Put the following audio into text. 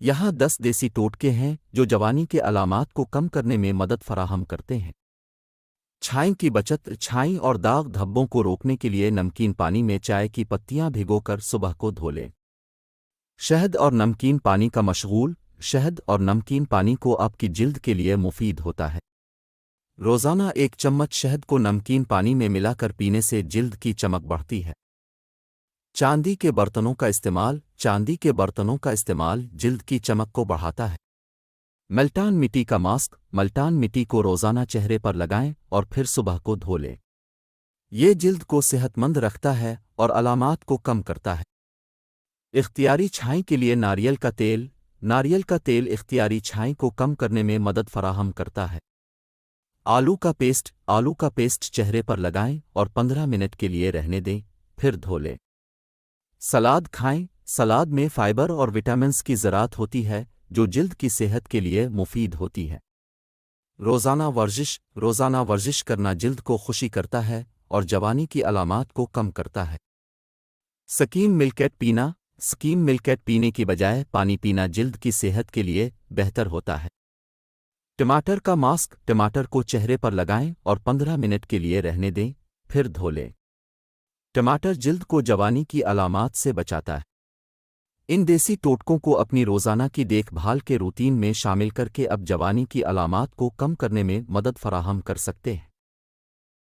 یہاں 10 دیسی ٹوٹکے ہیں جو جوانی کے علامات کو کم کرنے میں مدد فراہم کرتے ہیں۔ چھائیں کی بچت۔ چھائیں اور داغ دھبوں کو روکنے کے لیے نمکین پانی میں چائے کی پتیاں بھگو کر صبح کو دھو لیں۔ شہد اور نمکین پانی کا مشغول۔ شہد اور نمکین پانی کو آپ کی جلد کے لیے مفید ہوتا ہے۔ روزانہ 1 چمچ شہد کو نمکین پانی میں ملا کر پینے سے جلد کی چمک بڑھتی ہے۔ چاندی کے برتنوں کا استعمال۔ چاندی کے برتنوں کا استعمال جلد کی چمک کو بڑھاتا ہے۔ ملٹان مٹی کا ماسک۔ ملٹان مٹی کو روزانہ چہرے پر لگائیں اور پھر صبح کو دھو لیں۔ یہ جلد کو صحت مند رکھتا ہے اور علامات کو کم کرتا ہے۔ اختیاری چھائیں کے لیے ناریل کا تیل۔ ناریل کا تیل اختیاری چھائیں کو کم کرنے میں مدد فراہم کرتا ہے۔ آلو کا پیسٹ۔ آلو کا پیسٹ چہرے پر لگائیں اور 15 منٹ کے لیے رہنے دیں، پھر دھو لیں۔ سلاد کھائیں۔ سلاد میں فائبر اور وٹامنز کی ذرات ہوتی ہے جو جلد کی صحت کے لیے مفید ہوتی ہے۔ روزانہ ورزش۔ روزانہ ورزش کرنا جلد کو خوشی کرتا ہے اور جوانی کی علامات کو کم کرتا ہے۔ سکیم ملکیٹ پینا۔ سکیم ملکیٹ پینے کی بجائے پانی پینا جلد کی صحت کے لیے بہتر ہوتا ہے۔ ٹماٹر کا ماسک۔ ٹماٹر کو چہرے پر لگائیں اور 15 منٹ کے لیے رہنے دیں، پھر دھو لیں۔ ٹماٹر جلد کو جوانی کی علامات سے بچاتا ہے۔ ان دیسی ٹوٹکوں کو اپنی روزانہ کی دیکھ بھال کے روٹین میں شامل کر کے اب جوانی کی علامات کو کم کرنے میں مدد فراہم کر سکتے ہیں۔